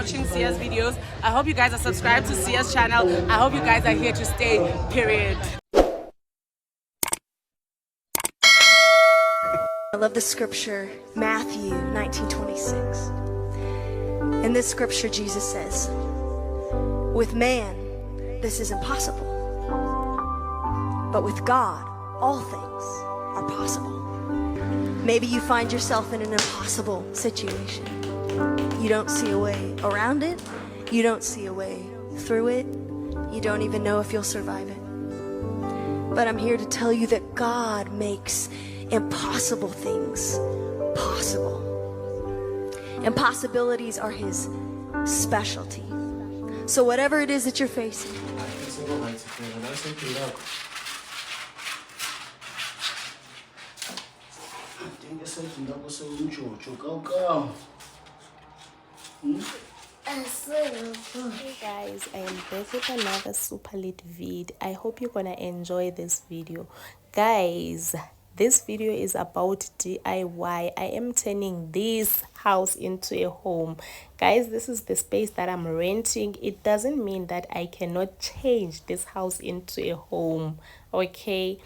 watching Sia's videos. I hope you guys are subscribed to Sia's channel. I hope you guys are here to stay, period. I love the scripture, Matthew 19:26. In this scripture, Jesus says, with man, this is impossible. But with God, all things are possible. Maybe you find yourself in an impossible situation. You don't see a way around it. You don't see a way through it. You don't even know if you'll survive it. But I'm here to tell you that God makes impossible things possible. Impossibilities are his specialty. So whatever it is that you're facing, Hey guys, I am back with another super lit vid. I hope you're gonna enjoy this video. Guys, this video is about DIY. I am turning this house into a home. Guys, this is the space that I'm renting. It doesn't mean that I cannot change this house into a home, okay?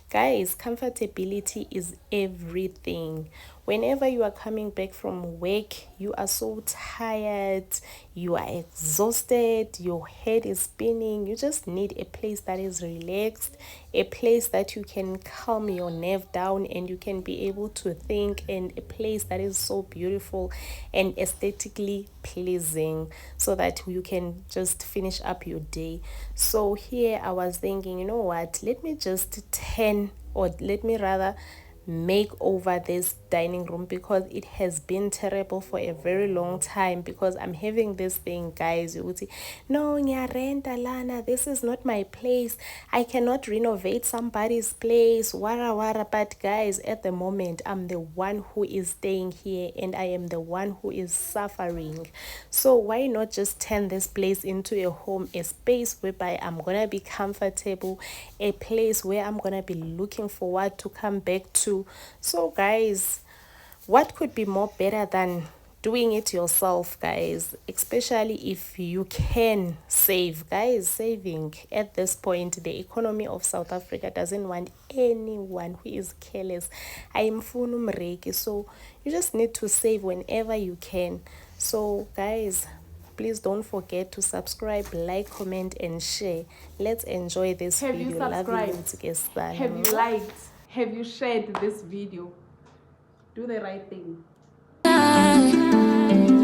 Guys, comfortability is everything. Whenever you are coming back from work, you are so tired, you are exhausted, your head is spinning. You just need a place that is relaxed, a place that you can calm your nerve down and you can be able to think, and a place that is so beautiful and aesthetically pleasing so that you can just finish up your day. So here I was thinking, you know what, let me rather make over this dining room, because it has been terrible for a very long time. Because I'm having this thing, guys, you would say, no, nyarenta lana, this is not my place, I cannot renovate somebody's place, wara. But guys, at the moment I'm the one who is staying here and I am the one who is suffering. So why not just turn this place into a home, a space whereby I'm gonna be comfortable, a place where I'm gonna be looking forward to come back to. So guys, what could be more better than doing it yourself, guys? Especially if you can save. Guys, saving at this point, the economy of South Africa doesn't want anyone who is careless. I am funumreki, so you just need to save whenever you can. So guys, please don't forget to subscribe, like, comment and share. Let's enjoy this Have video. you subscribed? Have you liked? Have you shared this video? Do the right thing.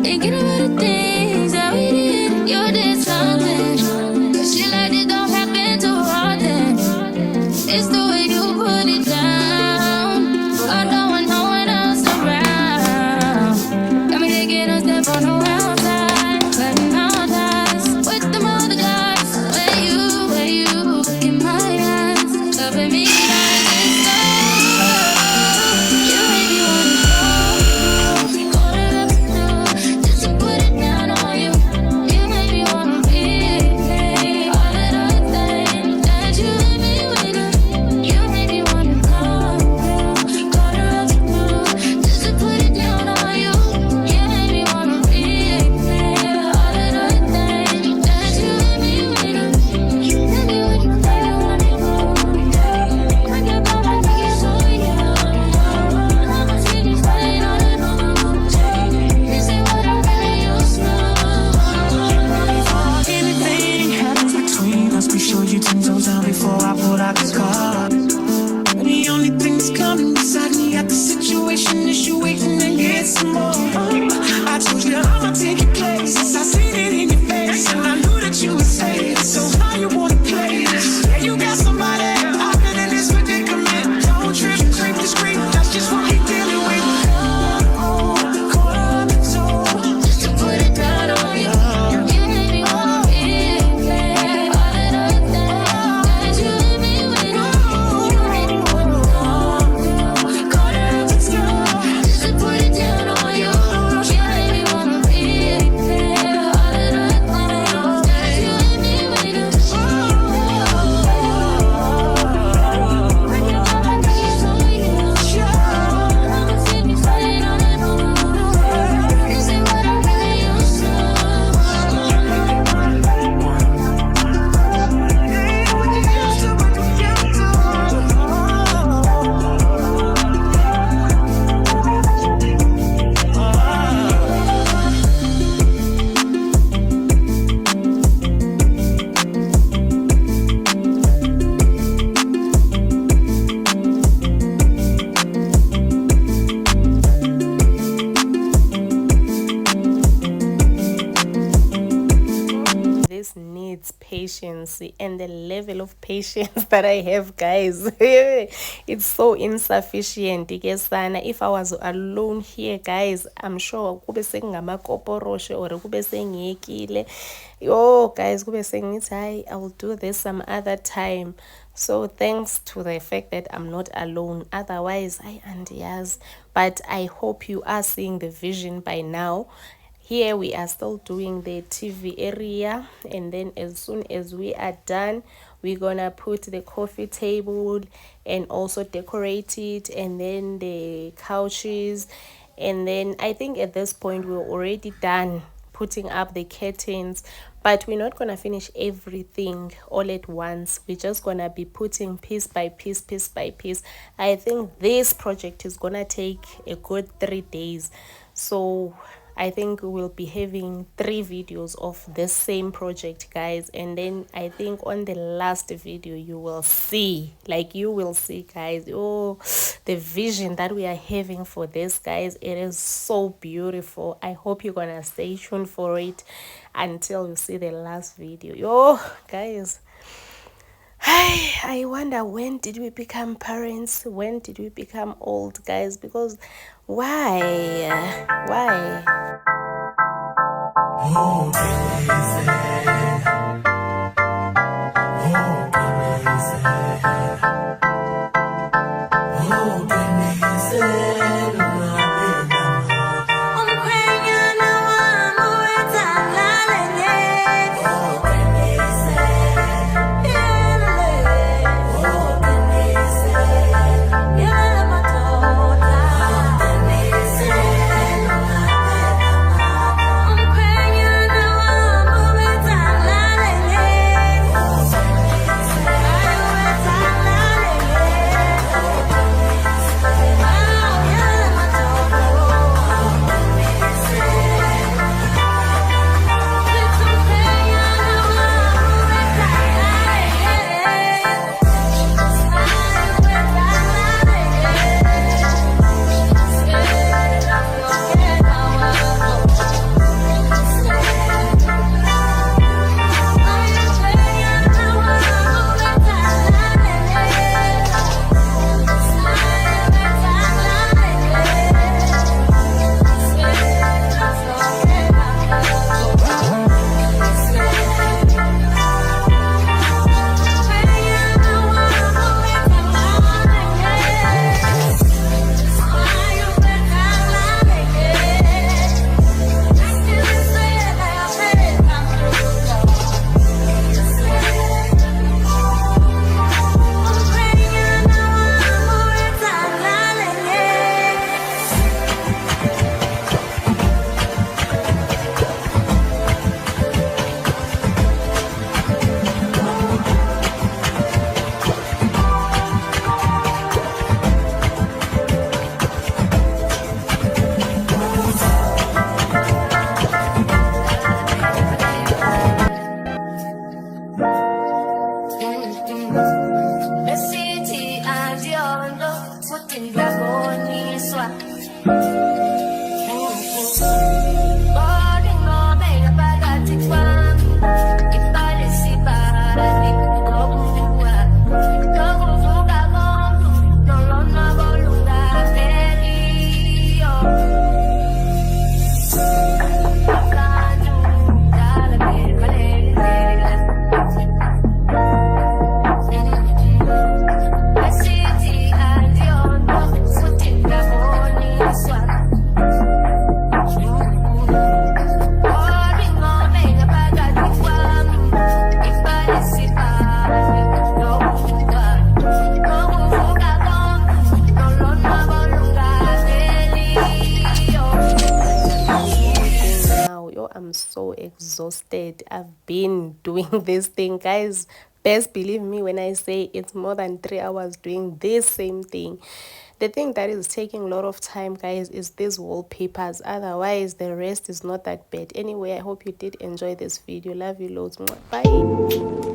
Thinking about the things that we did, you did something. Shit like this don't happen too often. It's the way you put it down. I don't want no one else around. Got me taking a step on the wild side, cutting all ties with them other guys. Where you look in my eyes, cover me like this. You make me wanna call it up just to put it down on you. You make me wanna replay all of the things that you let me with. patience and the level of patience that I have, guys. It's so insufficient. If I was alone here, guys, I'm sure kube sengingamakoporoshe or kube sengiyekile. Yo, guys, kube sengithi hayi, I will do this some other time. So thanks to the fact that I'm not alone. Otherwise, I andiyazi. But I hope you are seeing the vision by now. Here we are still doing the TV area, and then as soon as we are done, we're gonna put the coffee table and also decorate it, and then the couches. And then I think at this point we're already done putting up the curtains, but we're not gonna finish everything all at once. We're just gonna be putting piece by piece. I think this project is gonna take a good 3 days, so I think we'll be having 3 videos of the same project, guys. And then I think on the last video you will see, guys, oh, the vision that we are having for this, guys. It is so beautiful. I hope you're gonna stay tuned for it until you see the last video. Oh, guys, I wonder, when did we become parents? When did we become old, guys? Because why? I'm so exhausted. I've been doing this thing, guys. Best believe me when I say it's more than 3 hours doing this same thing. The thing that is taking a lot of time, guys, is these wallpapers. Otherwise, the rest is not that bad. Anyway, I hope you did enjoy this video. Love you loads. Bye.